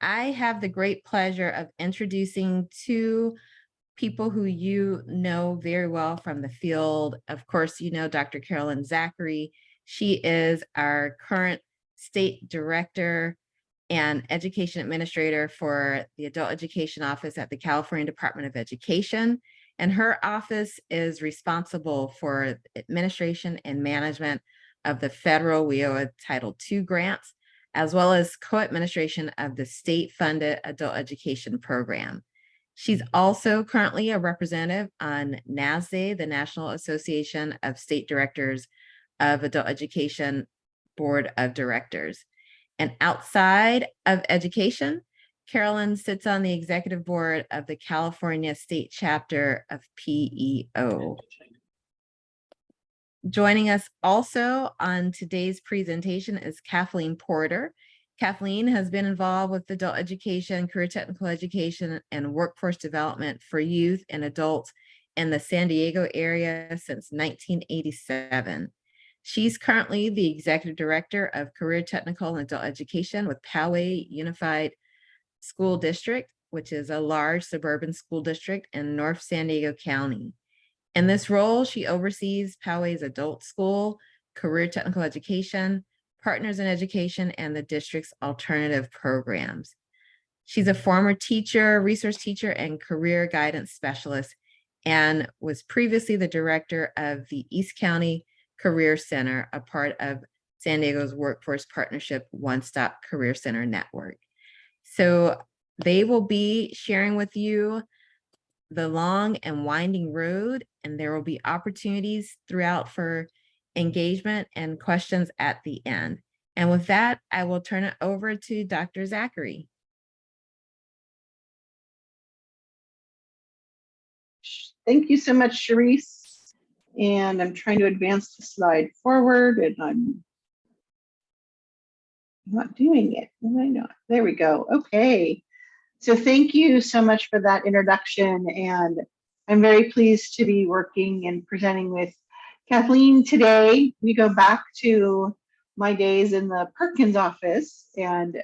I have the great pleasure of introducing two people who you know very well from the field. Of course, you know Dr. Carolyn Zachry. She is our current state director and education administrator for the Adult Education Office at the California Department of Education. And her office is responsible for administration and management of the federal WIOA Title II grants, as well as co-administration of the state-funded adult education program. She's also currently a representative on NASDA, the National Association of State Directors of Adult Education Board of Directors. And outside of education, Carolyn sits on the executive board of the California State Chapter of PEO. Joining us also on today's presentation is Kathleen Porter. Kathleen has been involved with adult education, career technical education, and workforce development for youth and adults in the San Diego area since 1987. She's currently the executive director of career technical and adult education with Poway Unified School District, which is a large suburban school district in North San Diego County. In this role, she oversees Poway's adult school, career technical education, partners in education, and the district's alternative programs. She's a former teacher, resource teacher, and career guidance specialist, and was previously the director of the East County Career Center, a part of San Diego's Workforce Partnership One-Stop Career Center Network. So they will be sharing with you the long and winding road, and there will be opportunities throughout for engagement and questions at the end. And with that, I will turn it over to Dr. Zachry. Thank you so much, Sharice. And I'm trying to advance the slide forward, and I'm not doing it. Why not? There we go. Okay. So thank you so much for that introduction. And I'm very pleased to be working and presenting with Kathleen today. We go back to my days in the Perkins office. And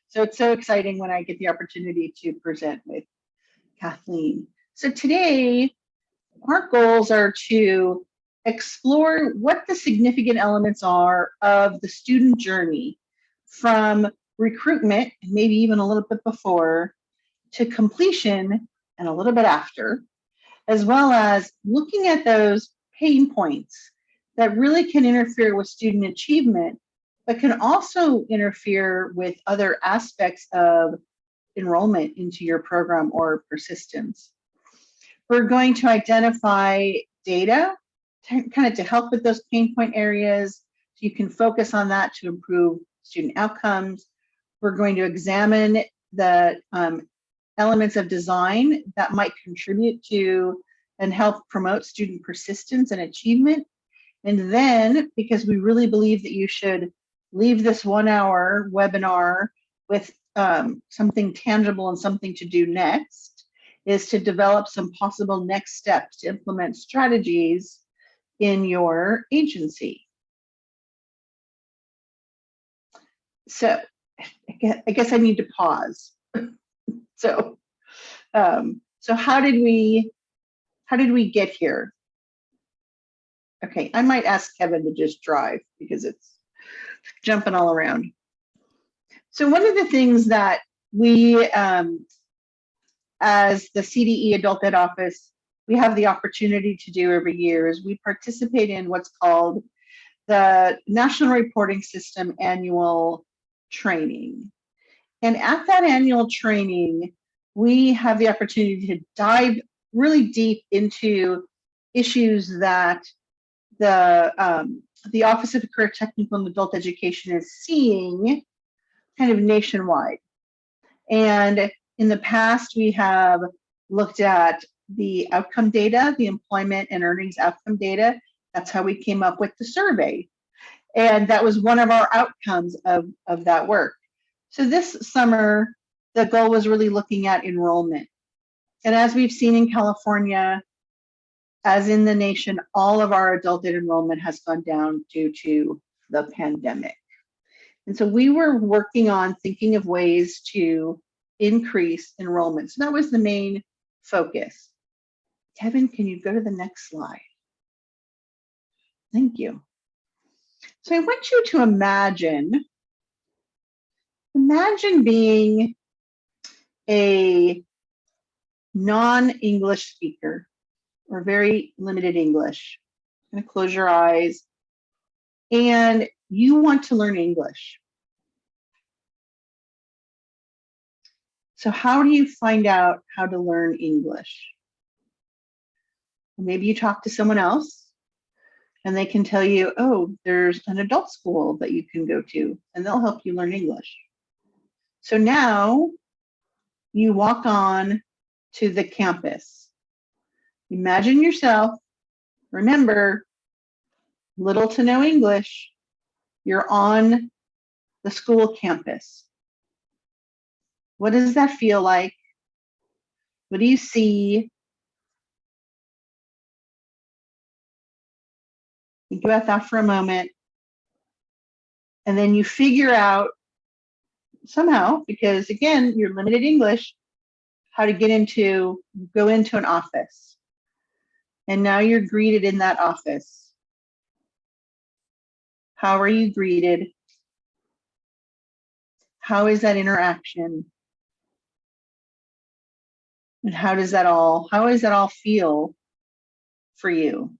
so it's so exciting when I get the opportunity to present with Kathleen. So today, our goals are to explore what the significant elements are of the student journey from recruitment, maybe even a little bit before, to completion and a little bit after, as well as looking at those pain points that really can interfere with student achievement, but can also interfere with other aspects of enrollment into your program or persistence. We're going to identify data kind of to help with those pain point areas, so you can focus on that to improve student outcomes. We're going to examine the elements of design that might contribute to and help promote student persistence and achievement. And then, because we really believe that you should leave this 1-hour webinar with something tangible and something to do next, is to develop some possible next steps to implement strategies in your agency. So I guess I need to pause. So how did we get here? Okay, I might ask Kevin to just drive because it's jumping all around. So one of the things that we, as the CDE Adult Ed Office, we have the opportunity to do every year is we participate in what's called the National Reporting System Annual Training. And at that annual training, we have the opportunity to dive really deep into issues that the Office of Career Technical and Adult Education is seeing kind of nationwide. And in the past, we have looked at the outcome data, the employment and earnings outcome data. That's how we came up with the survey. And that was one of our outcomes of that work. So this summer, the goal was really looking at enrollment. And as we've seen in California, as in the nation, all of our adult ed enrollment has gone down due to the pandemic. And so we were working on thinking of ways to increase enrollment. So that was the main focus. Kevin, can you go to the next slide? Thank you. So I want you to imagine being a non-English speaker or very limited English. I'm gonna close your eyes, and you want to learn English. So how do you find out how to learn English? Maybe you talk to someone else and they can tell you, oh, there's an adult school that you can go to and they'll help you learn English. So now you walk on to the campus. Imagine yourself, remember, little to no English, you're on the school campus. What does that feel like? What do you see? Think about that for a moment. And then you figure out somehow, because again, you're limited English, how to go into an office. And now you're greeted in that office. How are you greeted? How is that interaction? And how does that all feel for you?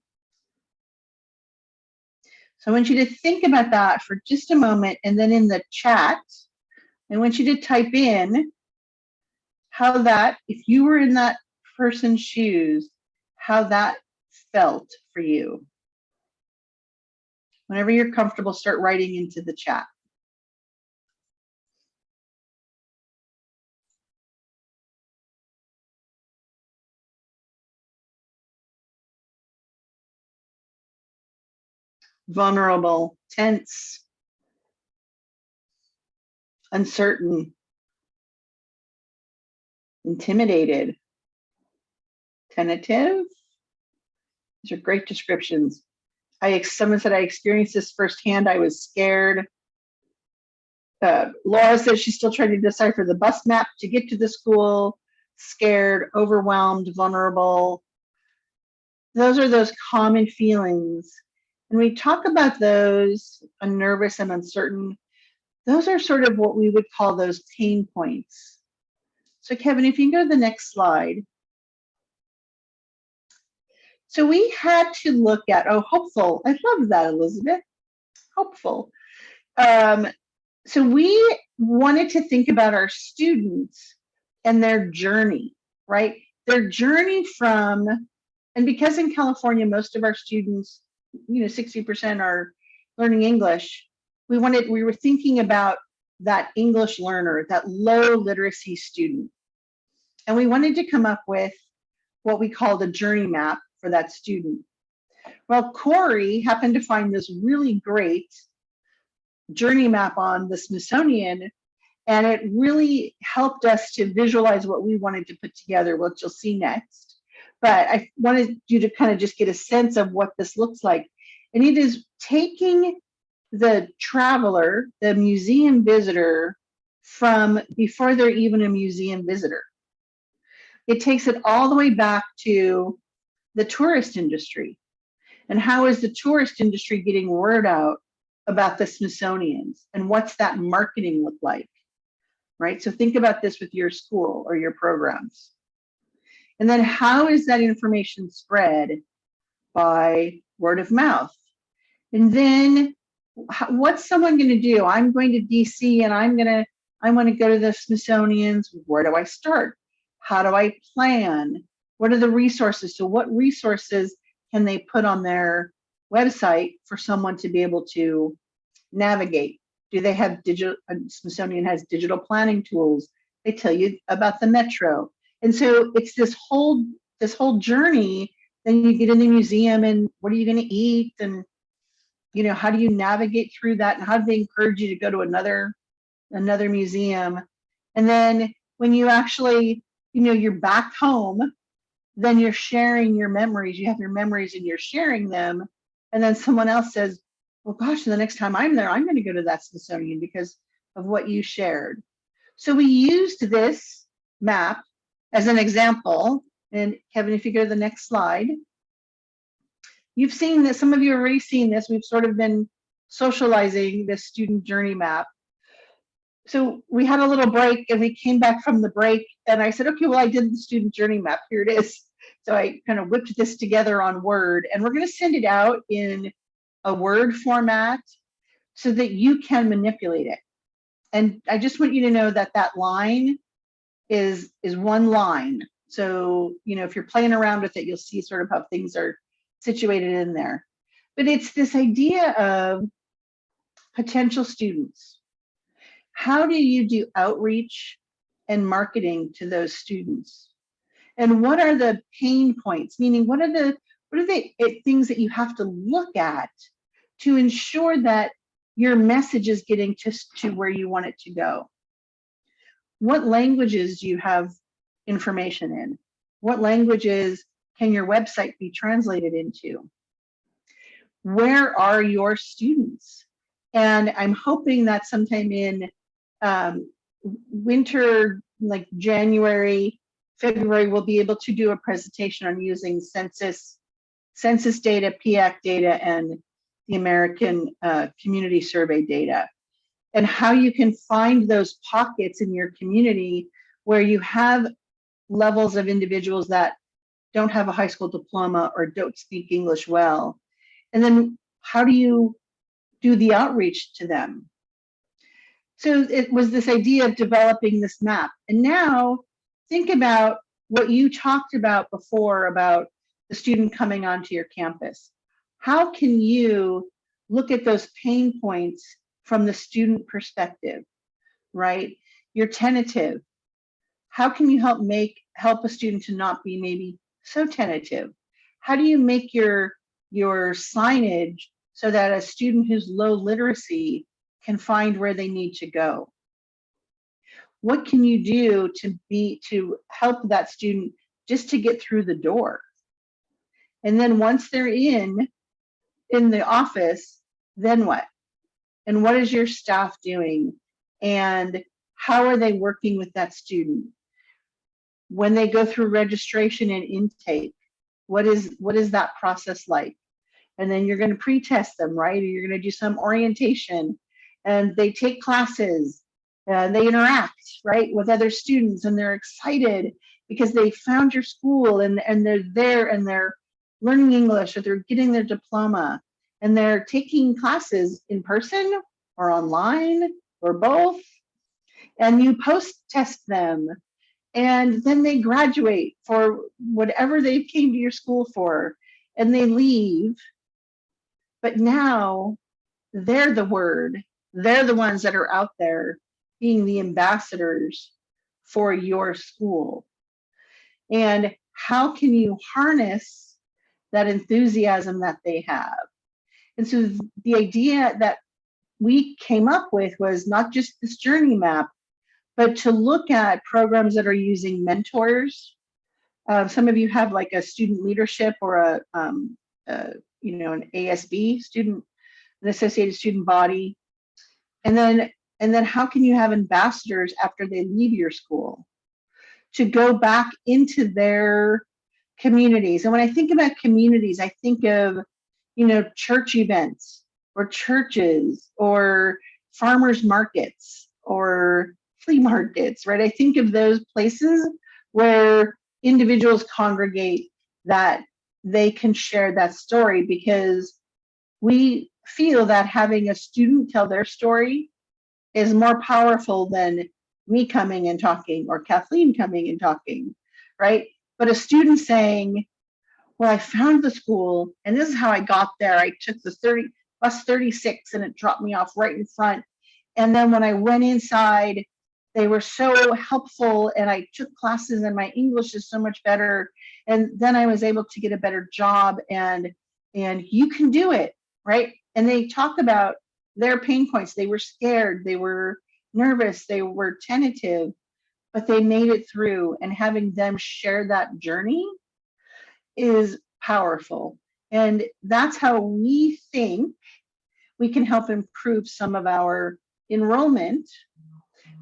So I want you to think about that for just a moment, and then in the chat, I want you to type in how that, if you were in that person's shoes, how that felt for you. Whenever you're comfortable, start writing into the chat. Vulnerable, tense, uncertain, intimidated, tentative. These are great descriptions. Someone said I experienced this firsthand. I was scared. Laura says she's still trying to decipher the bus map to get to the school. Scared, overwhelmed, vulnerable. Those are those common feelings. And we talk about those, nervous and uncertain. Those are sort of what we would call those pain points. So Kevin, if you can go to the next slide. So we had to look at, hopeful. I love that, Elizabeth. Hopeful. So we wanted to think about our students and their journey, right? Their journey from, and because in California, most of our students, 60% are learning English, we were thinking about that English learner, that low literacy student. And we wanted to come up with what we called a journey map for that student. Well, Corey happened to find this really great journey map on the Smithsonian, and it really helped us to visualize what we wanted to put together, what you'll see next. But I wanted you to kind of just get a sense of what this looks like. And it is taking the traveler, the museum visitor, from before they're even a museum visitor. It takes it all the way back to the tourist industry. And how is the tourist industry getting word out about the Smithsonian's, and what's that marketing look like, right? So think about this with your school or your programs. And then how is that information spread? By word of mouth. And then what's someone going to do? I'm going to DC and I want to go to the Smithsonian's. Where do I start? How do I plan? What are the resources? So what resources can they put on their website for someone to be able to navigate? Do they have Smithsonian has digital planning tools. They tell you about the metro. And so it's this whole journey. Then you get in the museum, and what are you going to eat? And, how do you navigate through that? And how do they encourage you to go to another museum? And then when you actually, you're back home, then you're sharing your memories. You have your memories and you're sharing them. And then someone else says, well, gosh, the next time I'm there, I'm going to go to that Smithsonian because of what you shared. So we used this map as an example. And Kevin, if you go to the next slide, you've seen this, some of you have already seen this. We've sort of been socializing this student journey map. So we had a little break and we came back from the break and I said, okay, well, I did the student journey map. Here it is. So I kind of whipped this together on Word, and we're going to send it out in a Word format so that you can manipulate it. And I just want you to know that that line is one line. So, you know, if you're playing around with it, you'll see sort of how things are situated in there. But it's this idea of potential students. How do you do outreach and marketing to those students? And what are the pain points? Meaning, what are the things that you have to look at to ensure that your message is getting to where you want it to go? What languages do you have information in? What languages can your website be translated into? Where are your students? And I'm hoping that sometime in winter, like January, February, we'll be able to do a presentation on using census data, PIAC data, and the American Community Survey data, and how you can find those pockets in your community where you have levels of individuals that don't have a high school diploma or don't speak English well. And then how do you do the outreach to them? So it was this idea of developing this map. And now think about what you talked about before about the student coming onto your campus. How can you look at those pain points from the student perspective, right? You're tentative. How can you help a student to not be maybe so tentative? How do you make your signage so that a student who's low literacy can find where they need to go? What can you do to help that student just to get through the door? And then once they're in the office, then what? And what is your staff doing? And how are they working with that student? When they go through registration and intake, what is that process like? And then you're going to pre-test them, right? Or you're going to do some orientation, and they take classes, and they interact, right, with other students, and they're excited because they found your school, and they're there, and they're learning English, or they're getting their diploma, and they're taking classes in person or online or both, and you post-test them, and then they graduate for whatever they came to your school for, and they leave. But now they're the word. They're the ones that are out there being the ambassadors for your school. And how can you harness that enthusiasm that they have? And so the idea that we came up with was not just this journey map, but to look at programs that are using mentors. Some of you have like a student leadership or an ASB, an associated student body. And then how can you have ambassadors after they leave your school to go back into their communities? And when I think about communities, I think of, church events or churches or farmers markets or flea markets, right? I think of those places where individuals congregate that they can share that story, because we feel that having a student tell their story is more powerful than me coming and talking or Kathleen coming and talking, right? But a student saying, well, I found the school and this is how I got there. I took the bus 36 and it dropped me off right in front. And then when I went inside, they were so helpful, and I took classes and my English is so much better. And then I was able to get a better job, and you can do it, right? And they talk about their pain points. They were scared, they were nervous, they were tentative, but they made it through, and having them share that journey is powerful. And that's how we think we can help improve some of our enrollment,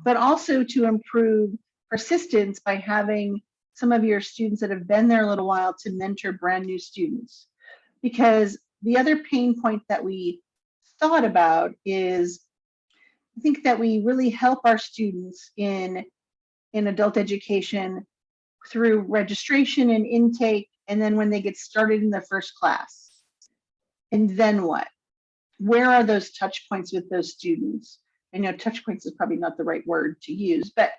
but also to improve persistence by having some of your students that have been there a little while to mentor brand new students. Because the other pain point that we thought about is, I think that we really help our students in adult education through registration and intake, and then when they get started in the first class. And then what? Where are those touch points with those students? I know touch points is probably not the right word to use, but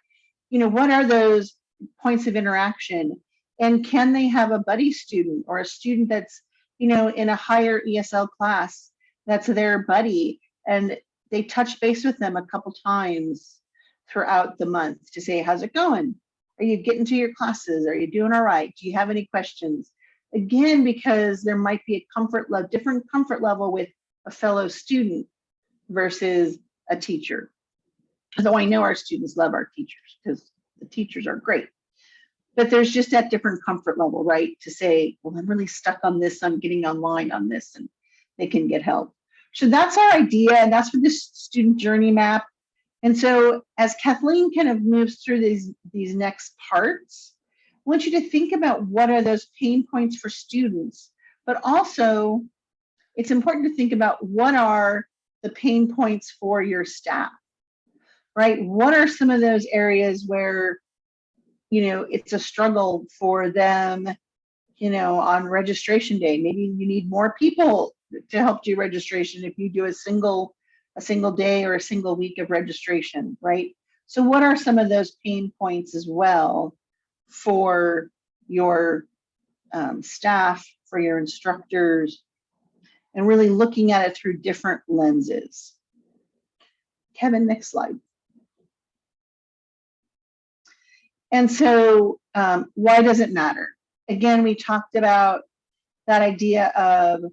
what are those points of interaction? And can they have a buddy student or a student that's, in a higher ESL class that's their buddy, and they touch base with them a couple times throughout the month to say, how's it going? Are you getting to your classes? Are you doing all right? Do you have any questions? Again, because there might be a different comfort level with a fellow student versus a teacher. Though I know our students love our teachers because the teachers are great. But there's just that different comfort level, right? To say, well, I'm really stuck on this, I'm getting online on this, and they can get help. So that's our idea, and that's for this student journey map. And so as Kathleen kind of moves through these next parts, I want you to think about what are those pain points for students, but also it's important to think about what are the pain points for your staff, right? What are some of those areas where it's a struggle for them, on registration day? Maybe you need more people to help do registration if you do a single day or a single week of registration, right? So what are some of those pain points as well for your staff, for your instructors, and really looking at it through different lenses? Kevin, next slide. And so why does it matter? Again, we talked about that idea of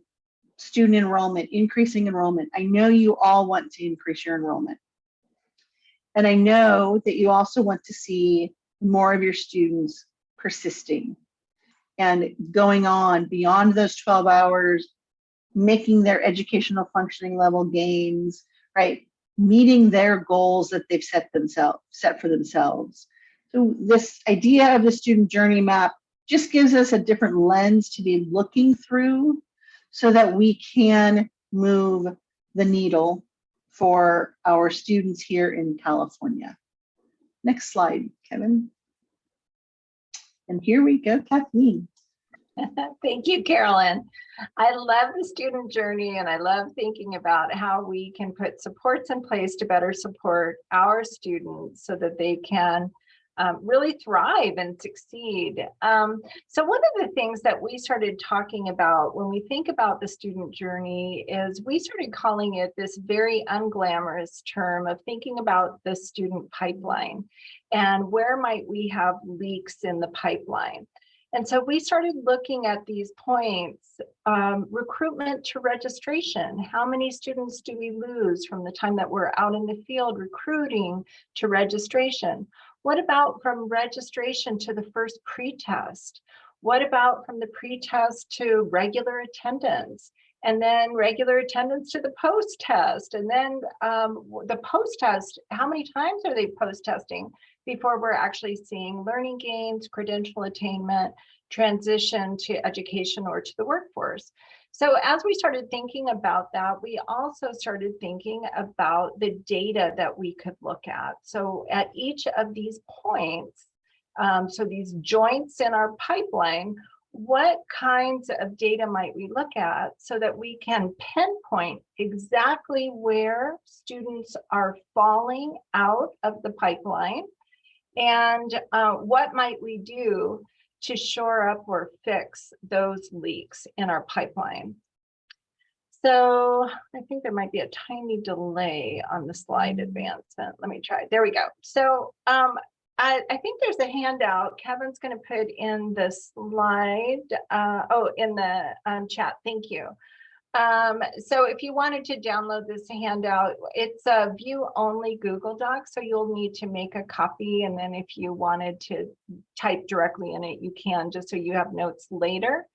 student enrollment, increasing enrollment. I know you all want to increase your enrollment. And I know that you also want to see more of your students persisting and going on beyond those 12 hours, making their educational functioning level gains, right? Meeting their goals that they've set for themselves. So this idea of the student journey map just gives us a different lens to be looking through so that we can move the needle for our students here in California. Next slide, Kevin. And here we go, Kathleen. Thank you, Carolyn. I love the student journey, and I love thinking about how we can put supports in place to better support our students so that they can really thrive and succeed. So one of the things that we started talking about when we think about the student journey is we started calling it this very unglamorous term of thinking about the student pipeline and where might we have leaks in the pipeline. And so we started looking at these points, recruitment to registration. How many students do we lose from the time that we're out in the field recruiting to registration? What about from registration to the first pretest? What about from the pretest to regular attendance? And then regular attendance to the post-test? And then the post-test, how many times are they post-testing before we're actually seeing learning gains, credential attainment, transition to education or to the workforce? So as we started thinking about that, we also started thinking about the data that we could look at. So at each of these points, so these joints in our pipeline, what kinds of data might we look at so that we can pinpoint exactly where students are falling out of the pipeline, and what might we do to shore up or fix those leaks in our pipeline? So I think there might be a tiny delay on the slide advancement. Let me try. There we go. So I think there's a handout. Kevin's going to put in the slide. In the chat. Thank you. So if you wanted to download this handout, it's a view only Google Doc, so you'll need to make a copy, and then if you wanted to type directly in it, you can, just so you have notes later.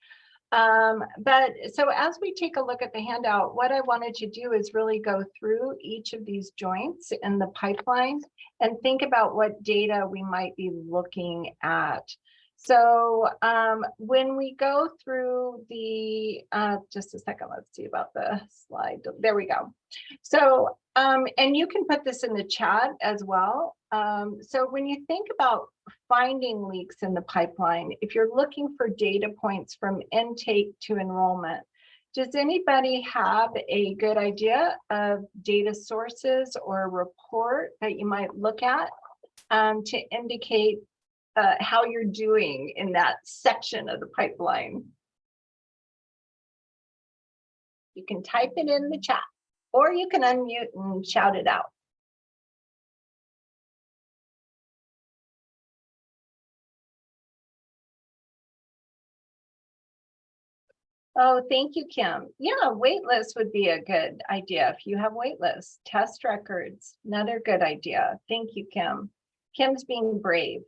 But so as we take a look at the handout, what I wanted to do is really go through each of these joints in the pipeline and think about what data we might be looking at. So when we go through the, just a second, let's see about the slide. There we go. So, and you can put this in the chat as well. So when you think about finding leaks in the pipeline, if you're looking for data points from intake to enrollment, does anybody have a good idea of data sources or a report that you might look at to indicate how you're doing in that section of the pipeline? You can type it in the chat, or you can unmute and shout it out. Oh, thank you, Kim. Yeah, wait list would be a good idea. If you have wait lists, test records, another good idea. Thank you, Kim. Kim's being brave.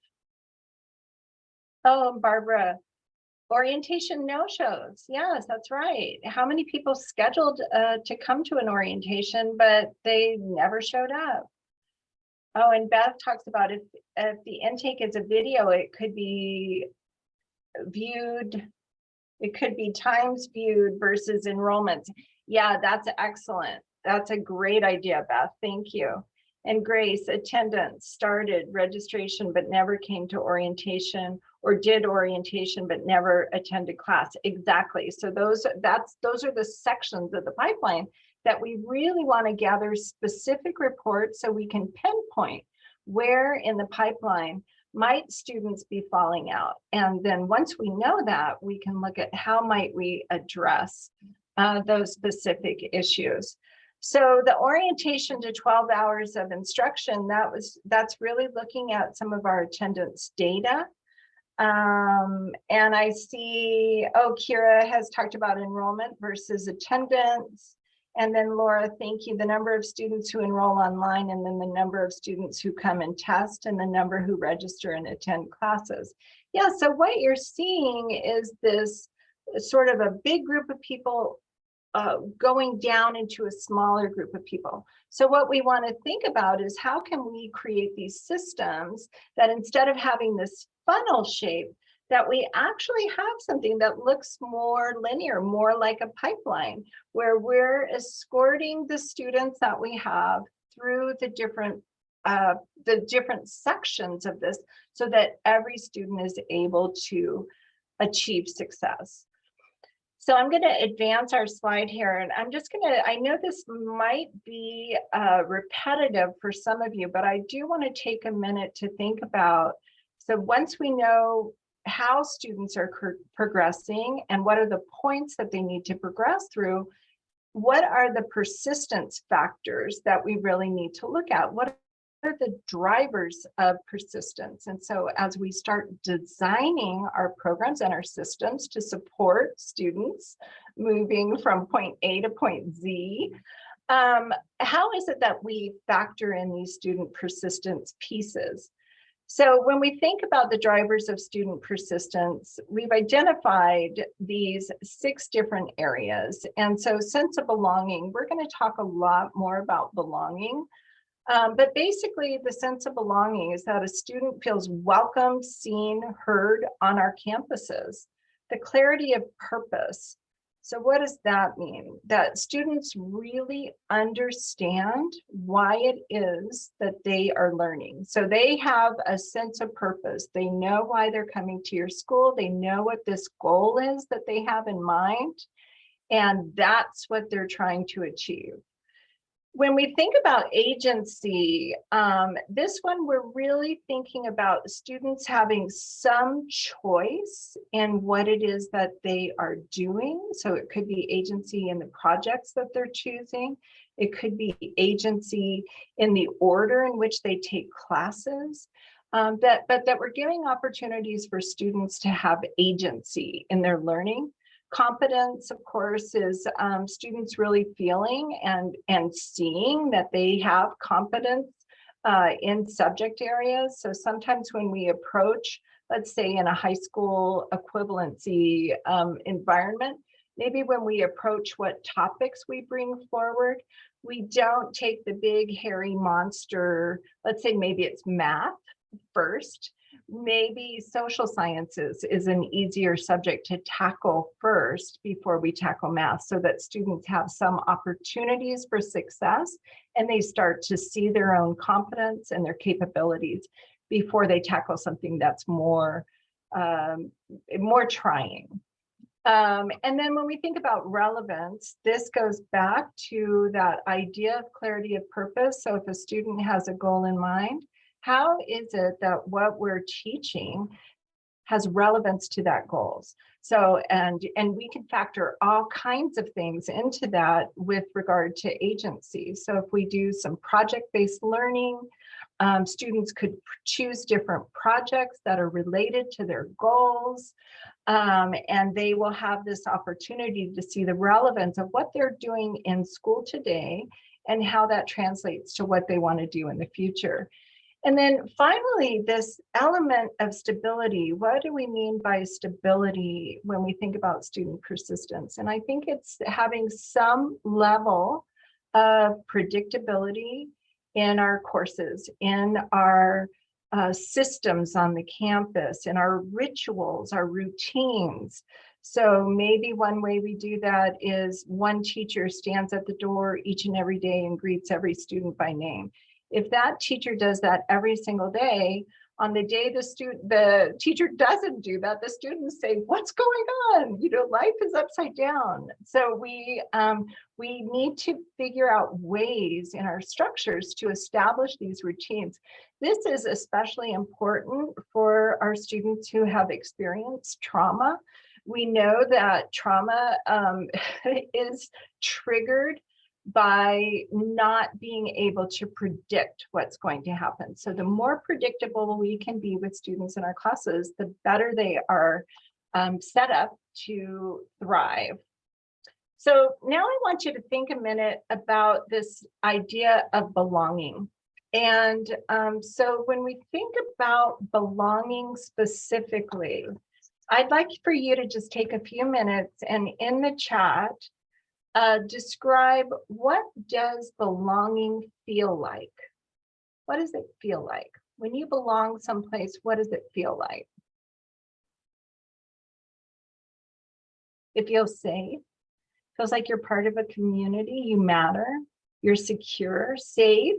Oh, Barbara, orientation no-shows. Yes, that's right. How many people scheduled to come to an orientation, but they never showed up? Oh, and Beth talks about if the intake is a video, it could be viewed. It could be times viewed versus enrollments. Yeah, that's excellent. That's a great idea, Beth. Thank you. And Grace, attendance started registration but never came to orientation, or did orientation but never attended class. Exactly. So those are the sections of the pipeline that we really want to gather specific reports so we can pinpoint where in the pipeline might students be falling out. And then once we know that, we can look at how might we address those specific issues. So the orientation to 12 hours of instruction, that's really looking at some of our attendance data. And I see, oh, Kira has talked about enrollment versus attendance. And then Laura, thank you. The number of students who enroll online, and then the number of students who come and test, and the number who register and attend classes. Yeah, so what you're seeing is this sort of a big group of people going down into a smaller group of people. So what we want to think about is how can we create these systems that instead of having this funnel shape, that we actually have something that looks more linear, more like a pipeline, where we're escorting the students that we have through the different sections of this so that every student is able to achieve success. So I'm going to advance our slide here, and I'm just going to, I know this might be repetitive for some of you, but I do want to take a minute to think about, so once we know how students are progressing and what are the points that they need to progress through, what are the persistence factors that we really need to look at? What are the drivers of persistence? And so as we start designing our programs and our systems to support students moving from point A to point Z, how is it that we factor in these student persistence pieces? So when we think about the drivers of student persistence, we've identified these 6 different areas. And so sense of belonging, we're going to talk a lot more about belonging. But basically, the sense of belonging is that a student feels welcome, seen, heard on our campuses. The clarity of purpose. So what does that mean? That students really understand why it is that they are learning. So they have a sense of purpose. They know why they're coming to your school. They know what this goal is that they have in mind. And that's what they're trying to achieve. When we think about agency, this one, we're really thinking about students having some choice in what it is that they are doing. So it could be agency in the projects that they're choosing. It could be agency in the order in which they take classes. But that we're giving opportunities for students to have agency in their learning. Competence, of course, is students really feeling and seeing that they have competence in subject areas. So sometimes when we approach let's say in a high school equivalency environment, maybe when we approach what topics we bring forward, we don't take the big hairy monster. Let's say maybe it's math first. Maybe social sciences is an easier subject to tackle first before we tackle math, so that students have some opportunities for success and they start to see their own competence and their capabilities before they tackle something that's more trying. And then when we think about relevance, this goes back to that idea of clarity of purpose. So if a student has a goal in mind, how is it that what we're teaching has relevance to that goals? So, and we can factor all kinds of things into that with regard to agency. So if we do some project-based learning, students could choose different projects that are related to their goals. And they will have this opportunity to see the relevance of what they're doing in school today and how that translates to what they want to do in the future. And then finally, this element of stability. What do we mean by stability when we think about student persistence? And I think it's having some level of predictability in our courses, in our systems on the campus, in our rituals, our routines. So maybe one way we do that is one teacher stands at the door each and every day and greets every student by name. If that teacher does that every single day, on the day the teacher doesn't do that, the students say, "What's going on? You know, life is upside down." So we need to figure out ways in our structures to establish these routines. This is especially important for our students who have experienced trauma. We know that trauma is triggered by not being able to predict what's going to happen. So the more predictable we can be with students in our classes, the better they are set up to thrive. So now I want you to think a minute about this idea of belonging. And so when we think about belonging specifically, I'd like for you to just take a few minutes and in the chat, describe what does belonging feel like? What does it feel like? When you belong someplace, what does it feel like? It feels safe. Feels like you're part of a community, you matter, you're secure, safe,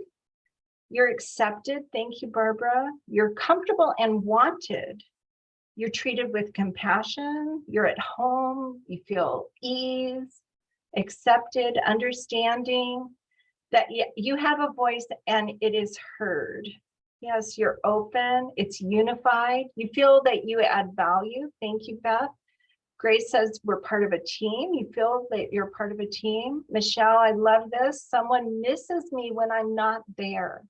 you're accepted. Thank you, Barbara. You're comfortable and wanted. You're treated with compassion, you're at home, you feel ease, accepted, understanding, that you have a voice and it is heard. Yes, you're open, it's unified. You feel that you add value. Thank you, Beth. Grace says we're part of a team. You feel that you're part of a team. Michelle, I love this. Someone misses me when I'm not there.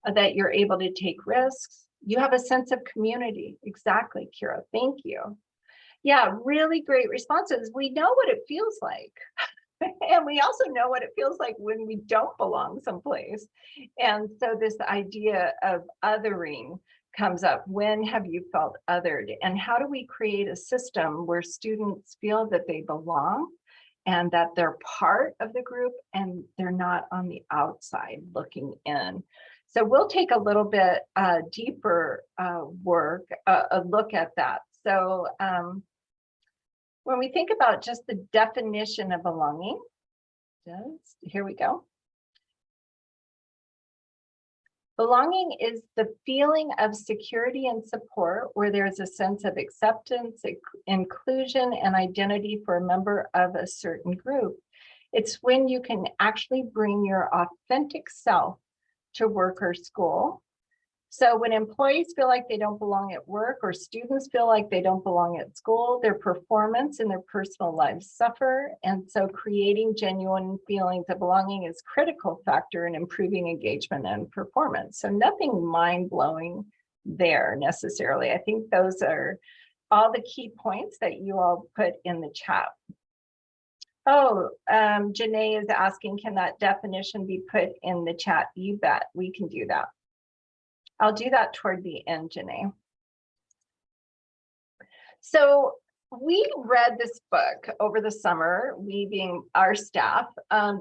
That you're able to take risks. You have a sense of community. Exactly, Kira. Thank you. Yeah, really great responses. We know what it feels like. And we also know what it feels like when we don't belong someplace. And so this idea of othering comes up. When have you felt othered? And how do we create a system where students feel that they belong and that they're part of the group and they're not on the outside looking in? So we'll take a little bit deeper a look at that. So when we think about just the definition of belonging, here we go. Belonging is the feeling of security and support where there's a sense of acceptance, inclusion, and identity for a member of a certain group. It's when you can actually bring your authentic self to work or school. So when employees feel like they don't belong at work or students feel like they don't belong at school, their performance and their personal lives suffer. And so creating genuine feelings of belonging is a critical factor in improving engagement and performance. So nothing mind-blowing there necessarily. I think those are all the key points that you all put in the chat. Oh, Janae is asking, can that definition be put in the chat? You bet, we can do that. I'll do that toward the end, Janae. So we read this book over the summer, we being our staff,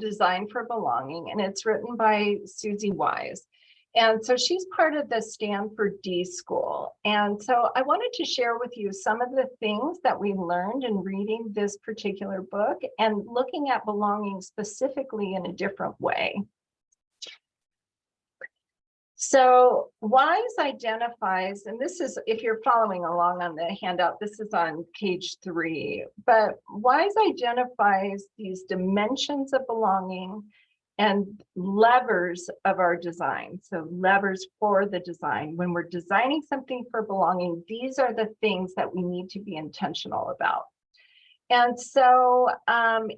Design for Belonging, and it's written by Susie Wise. And so she's part of the Stanford D School. And so I wanted to share with you some of the things that we learned in reading this particular book and looking at belonging specifically in a different way. So Wise identifies, and this is, if you're following along on the handout, this is on page 3, but Wise identifies these dimensions of belonging and levers of our design. So levers for the design. When we're designing something for belonging, these are the things that we need to be intentional about. And so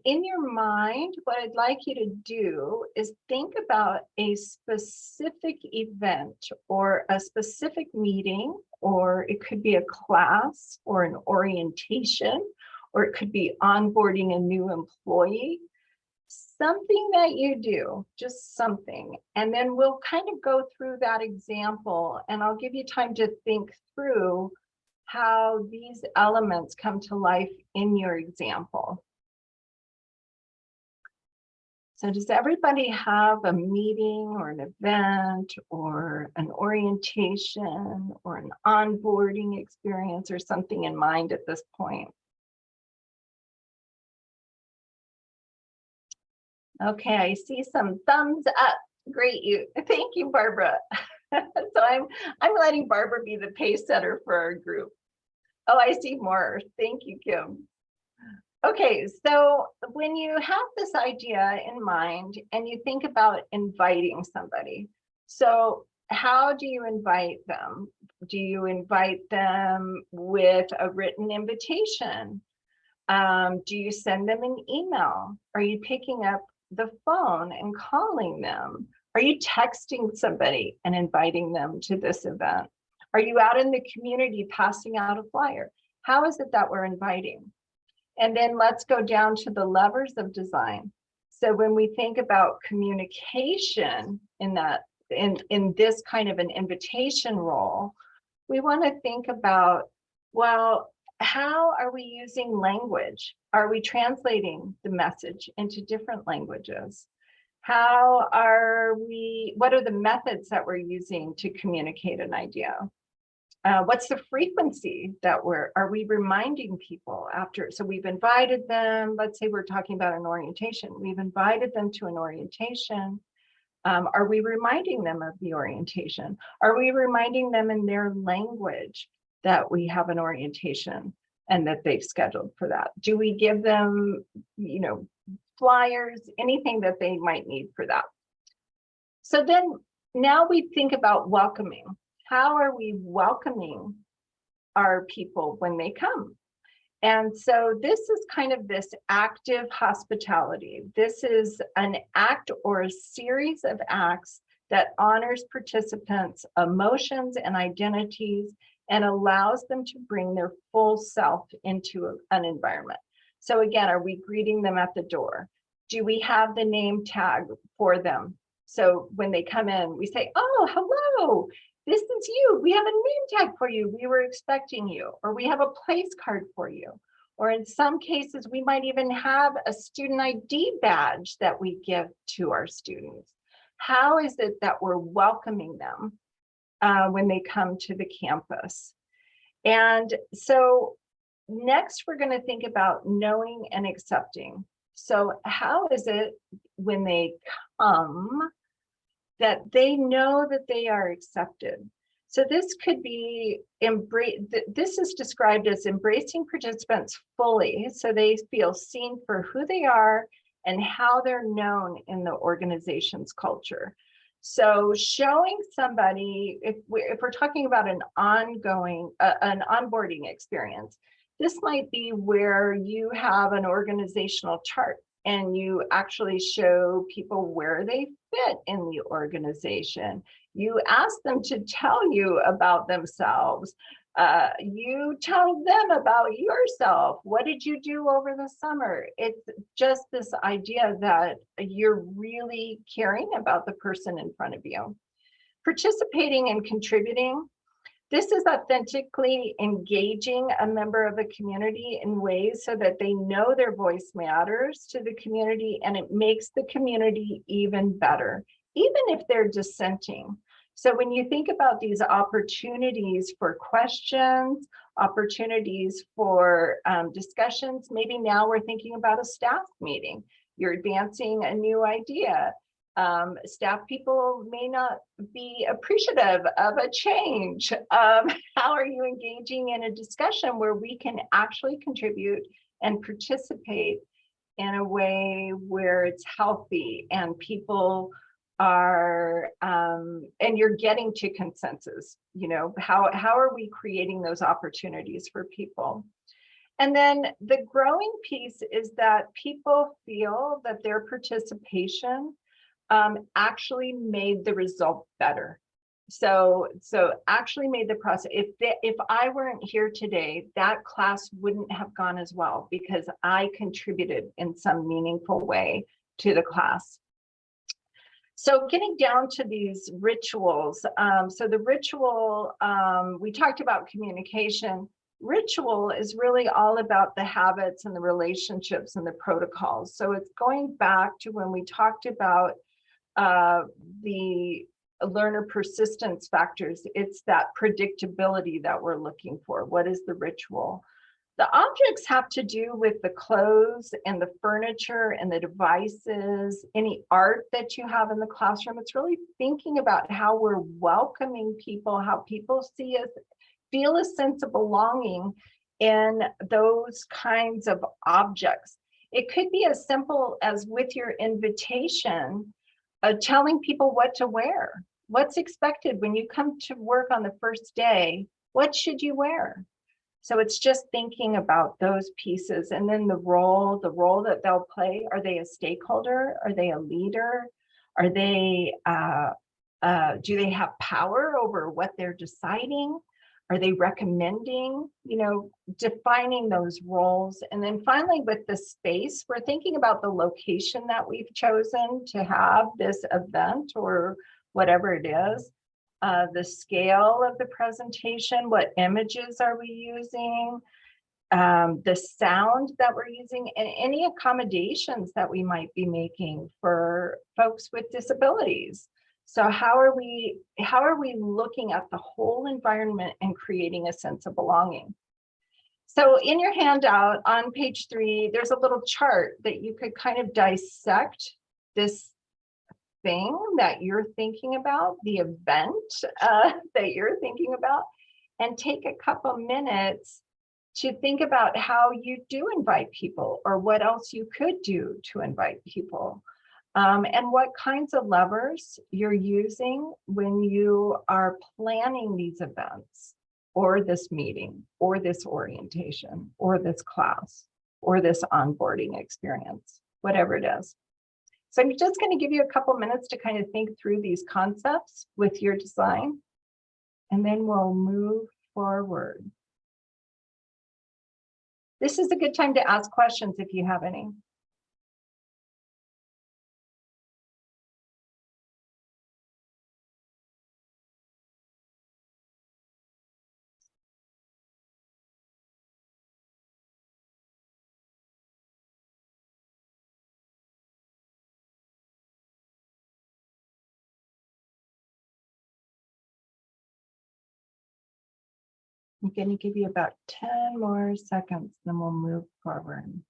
in your mind, what I'd like you to do is think about a specific event or a specific meeting, or it could be a class or an orientation, or it could be onboarding a new employee, something that you do, just something. And then we'll kind of go through that example, and I'll give you time to think through how these elements come to life in your example. So does everybody have a meeting or an event or an orientation or an onboarding experience or something in mind at this point? Okay, I see some thumbs up. Great, thank you, Barbara. So I'm letting Barbara be the pace setter for our group. Oh, I see more. Thank you, Kim. Okay, so when you have this idea in mind and you think about inviting somebody, so how do you invite them? Do you invite them with a written invitation? Do you send them an email? Are you picking up the phone and calling them? Are you texting somebody and inviting them to this event? Are you out in the community passing out a flyer? How is it that we're inviting? And then let's go down to the levers of design. So when we think about communication in that, in this kind of an invitation role, we want to think about, well, how are we using language? Are we translating the message into different languages? How are we, what are the methods that we're using to communicate an idea? What's the frequency that are we reminding people after? So we've invited them, let's say we're talking about an orientation. We've invited them to an orientation. Are we reminding them of the orientation? Are we reminding them in their language that we have an orientation and that they've scheduled for that? Do we give them, flyers, anything that they might need for that? So then now we think about welcoming. How are we welcoming our people when they come? And so this is kind of this active hospitality. This is an act or a series of acts that honors participants' emotions and identities and allows them to bring their full self into an environment. So again, are we greeting them at the door? Do we have the name tag for them? So when they come in, we say, oh, hello, this is you. We have a name tag for you. We were expecting you. Or we have a place card for you. Or in some cases, we might even have a student ID badge that we give to our students. How is it that we're welcoming them when they come to the campus? And so next, we're going to think about knowing and accepting. So how is it when they come that they know that they are accepted? So this could be this is described as embracing participants fully, so they feel seen for who they are and how they're known in the organization's culture. So showing somebody, if we're talking about an ongoing, an onboarding experience, this might be where you have an organizational chart and you actually show people where they fit in the organization. You ask them to tell you about themselves. You tell them about yourself. What did you do over the summer? It's just this idea that you're really caring about the person in front of you. Participating and contributing. This is authentically engaging a member of a community in ways so that they know their voice matters to the community, and it makes the community even better, even if they're dissenting. So when you think about these opportunities for questions, opportunities for discussions, maybe now we're thinking about a staff meeting. You're advancing a new idea. Staff people may not be appreciative of a change. How are you engaging in a discussion where we can actually contribute and participate in a way where it's healthy and people are, and you're getting to consensus? You know, how are we creating those opportunities for people? And then the growing piece is that people feel that their participation actually made the result better. So actually made the process. If I weren't here today, that class wouldn't have gone as well because I contributed in some meaningful way to the class. So getting down to these rituals. So the ritual, we talked about communication. Ritual is really all about the habits and the relationships and the protocols. So it's going back to when we talked about the learner persistence factors. It's that predictability that we're looking for. What is the ritual? The objects have to do with the clothes and the furniture and the devices, any art that you have in the classroom. It's really thinking about how we're welcoming people, how people see us, feel a sense of belonging in those kinds of objects. It could be as simple as with your invitation, telling people what to wear. What's expected when you come to work on the first day? What should you wear? So it's just thinking about those pieces, and then the role that they'll play. Are they a stakeholder? Are they a leader? Are they, do they have power over what they're deciding? Are they recommending, you know, defining those roles? And then finally, with the space, we're thinking about the location that we've chosen to have this event or whatever it is, the scale of the presentation, what images are we using, the sound that we're using, and any accommodations that we might be making for folks with disabilities. So how are we looking at the whole environment and creating a sense of belonging? So in your handout on page 3, there's a little chart that you could kind of dissect this thing that you're thinking about, the event that you're thinking about, and take a couple minutes to think about how you do invite people, or what else you could do to invite people. And what kinds of levers you're using when you are planning these events, or this meeting, or this orientation, or this class, or this onboarding experience, whatever it is. So I'm just going to give you a couple minutes to kind of think through these concepts with your design, and then we'll move forward. This is a good time to ask questions if you have any. I'm going to give you about 10 more seconds, then we'll move forward.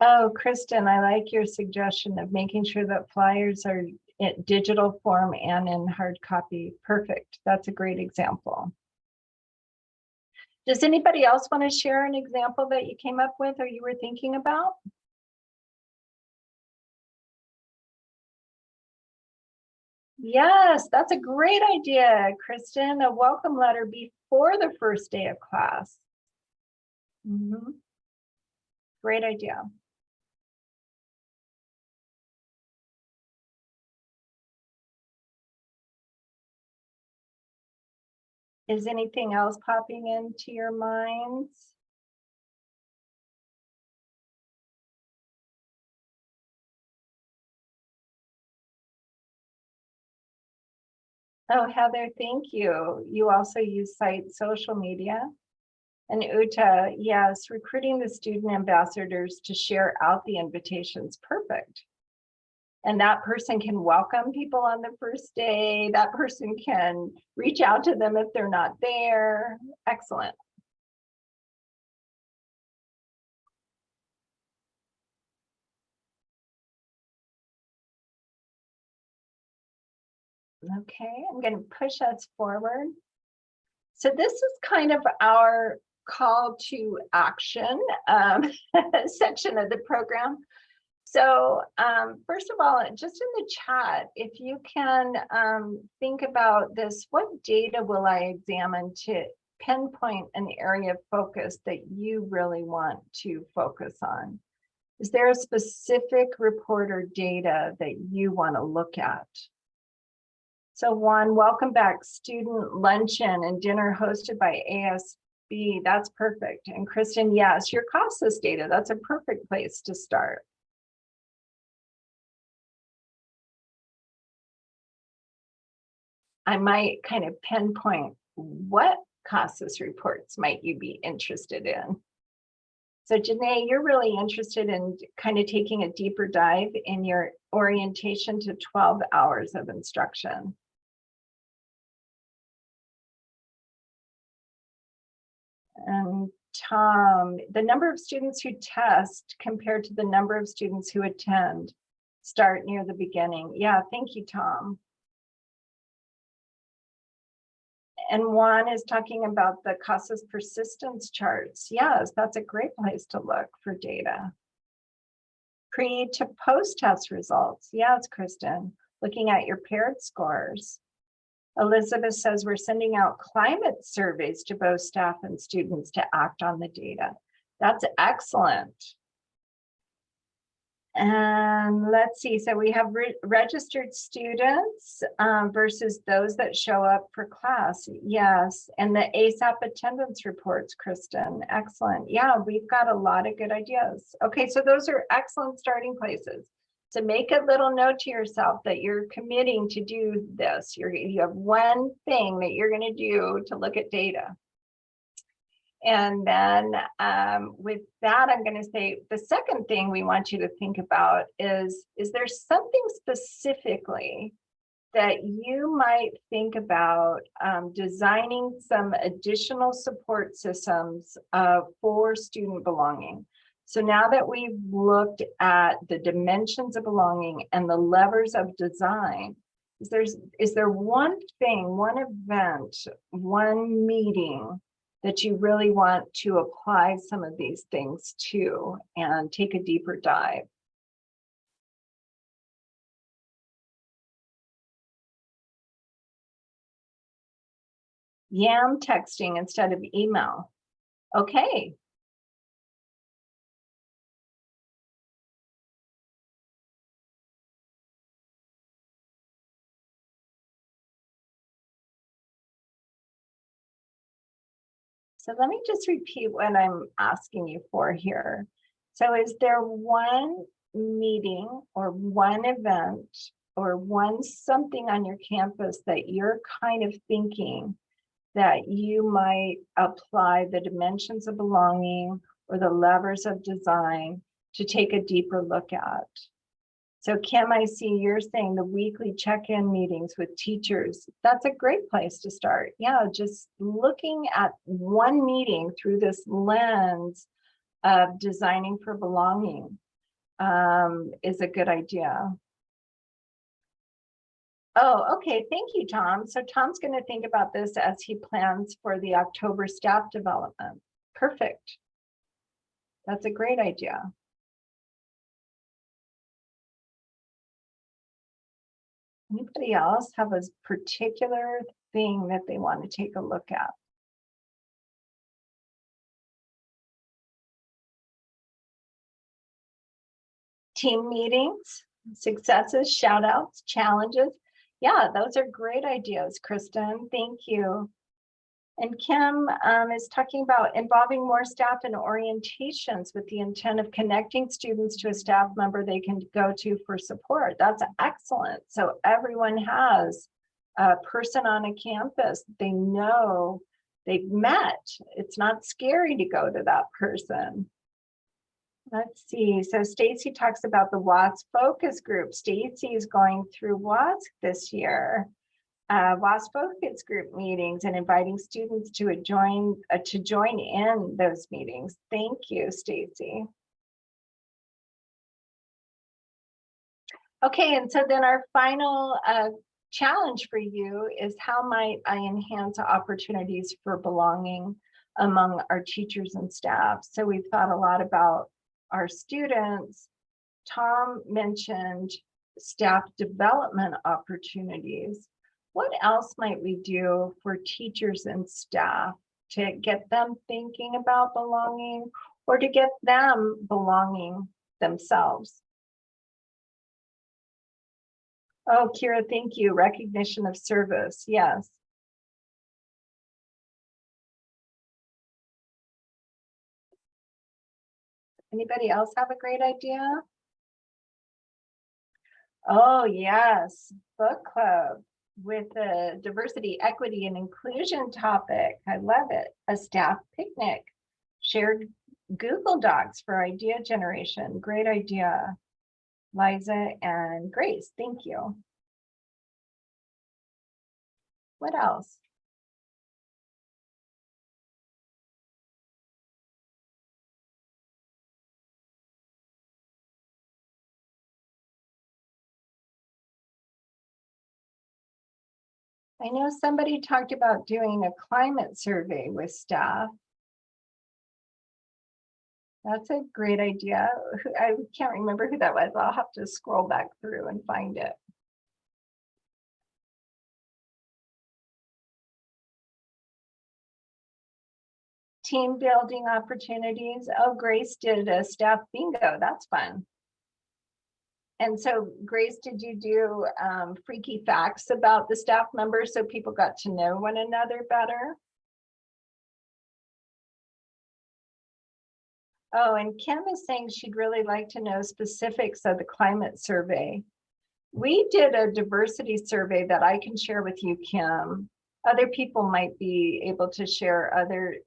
Oh, Kristen, I like your suggestion of making sure that flyers are in digital form and in hard copy. Perfect. That's a great example. Does anybody else want to share an example that you came up with or you were thinking about? Yes, that's a great idea, Kristen. A welcome letter before the first day of class. Mhm. Great idea. Is anything else popping into your minds? Oh, Heather, thank you. You also use site social media. And Uta, yes, recruiting the student ambassadors to share out the invitations. Perfect. And that person can welcome people on the first day. That person can reach out to them if they're not there. Excellent. Okay, I'm going to push us forward. So this is kind of our call to action section of the program. So first of all, just in the chat, if you can think about this, what data will I examine to pinpoint an area of focus that you really want to focus on? Is there a specific report or data that you want to look at? So Juan, welcome back. Student luncheon and dinner hosted by ASB. That's perfect. And Kristen, yes, your CASAS data. That's a perfect place to start. I might kind of pinpoint what CASAS reports might you be interested in. So Janae, you're really interested in kind of taking a deeper dive in your orientation to 12 hours of instruction. And Tom, the number of students who test compared to the number of students who attend, start near the beginning. Yeah, thank you, Tom. And Juan is talking about the CASAS persistence charts. Yes, that's a great place to look for data. Pre to post test results. Yes, Kristen, looking at your paired scores. Elizabeth says we're sending out climate surveys to both staff and students to act on the data. That's excellent. And let's see, so we have registered students versus those that show up for class. Yes, and the ASAP attendance reports, Kristen, excellent. Yeah, we've got a lot of good ideas. Okay, so those are excellent starting places. So make a little note to yourself that you're committing to do this. You have one thing that you're gonna do to look at data. And then with that, I'm going to say the second thing we want you to think about is there something specifically that you might think about designing some additional support systems for student belonging? So now that we've looked at the dimensions of belonging and the levers of design, is there one thing, one event, one meeting that you really want to apply some of these things to and take a deeper dive? YAM texting instead of email. Okay. So let me just repeat what I'm asking you for here. So is there one meeting or one event or one something on your campus that you're kind of thinking that you might apply the dimensions of belonging or the levers of design to take a deeper look at? So Kim, I see you're saying the weekly check-in meetings with teachers. That's a great place to start. Yeah, just looking at one meeting through this lens of designing for belonging is a good idea. Oh, okay, thank you, Tom. So Tom's going to think about this as he plans for the October staff development. Perfect. That's a great idea. Anybody else have a particular thing that they want to take a look at? Team meetings, successes, shout outs, challenges. Yeah, those are great ideas, Kristen. Thank you. And Kim is talking about involving more staff in orientations with the intent of connecting students to a staff member they can go to for support. That's excellent. So everyone has a person on a campus they know they've met. It's not scary to go to that person. Let's see. So Stacy talks about the WASC focus group. Stacy is going through WASC this year. WASC focus group meetings and inviting students to join in those meetings. Thank you, Stacy. Okay, and so then our final challenge for you is how might I enhance opportunities for belonging among our teachers and staff? So we've thought a lot about our students. Tom mentioned staff development opportunities. What else might we do for teachers and staff to get them thinking about belonging or to get them belonging themselves? Oh, Kira, thank you. Recognition of service. Yes. Anybody else have a great idea? Oh, yes. Book club with the diversity, equity, and inclusion topic. I love it. A staff picnic, shared Google Docs for idea generation. Great idea. Liza and Grace, thank you. What else? I know somebody talked about doing a climate survey with staff. That's a great idea. I can't remember who that was. I'll have to scroll back through and find it. Team building opportunities. Oh, Grace did a staff bingo. That's fun. And so, Grace, did you do freaky facts about the staff members so people got to know one another better? Oh, and Kim is saying she'd really like to know specifics of the climate survey. We did a diversity survey that I can share with you, Kim. Other people might be able to share other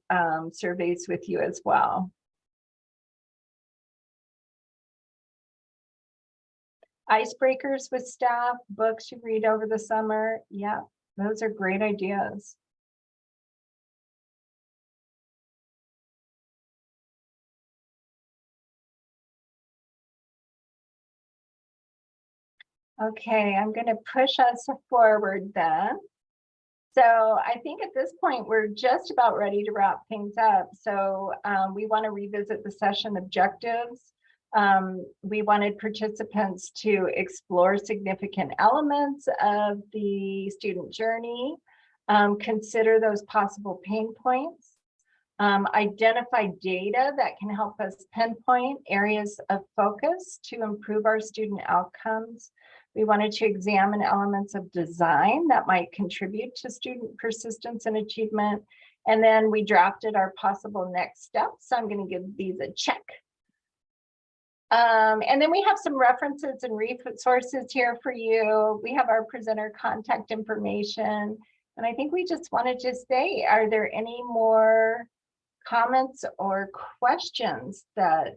surveys with you as well. Icebreakers with staff, books you read over the summer. Yeah, those are great ideas. Okay, I'm going to push us forward then. So I think at this point, we're just about ready to wrap things up. So we want to revisit the session objectives. We wanted participants to explore significant elements of the student journey, consider those possible pain points, identify data that can help us pinpoint areas of focus to improve our student outcomes. We wanted to examine elements of design that might contribute to student persistence and achievement. And then we drafted our possible next steps. So I'm going to give these a check. And then we have some references and resources here for you. We have our presenter contact information. And I think we just wanted to say, are there any more comments or questions that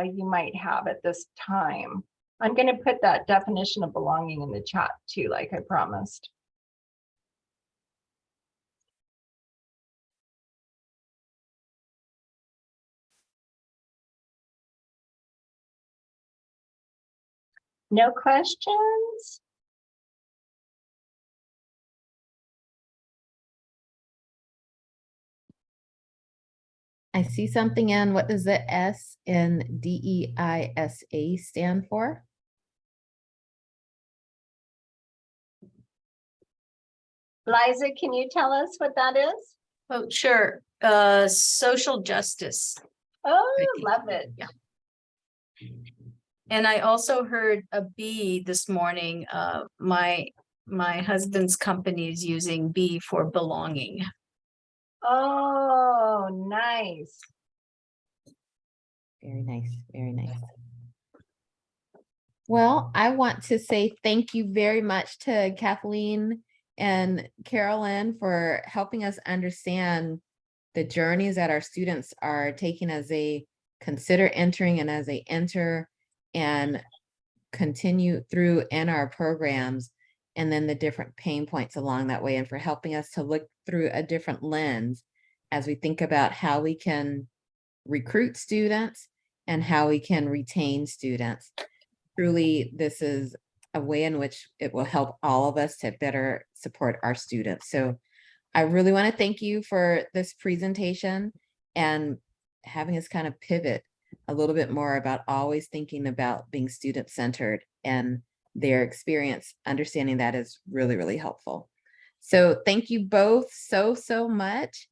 you might have at this time? I'm going to put that definition of belonging in the chat too, like I promised. No questions? I see something in, what does the S in DEISA stand for? Liza, can you tell us what that is? Oh, sure. Social justice. Oh, love it. Yeah. And I also heard a B this morning. My husband's company is using B for belonging. Oh, nice. Very nice, very nice. Well, I want to say thank you very much to Kathleen and Carolyn for helping us understand the journeys that our students are taking as they consider entering and as they enter and continue through in our programs, and then the different pain points along that way, and for helping us to look through a different lens as we think about how we can recruit students and how we can retain students. Truly, this is a way in which it will help all of us to better support our students. So I really want to thank you for this presentation and having us kind of pivot a little bit more about always thinking about being student-centered and their experience. Understanding that is really, really helpful. So thank you both so much.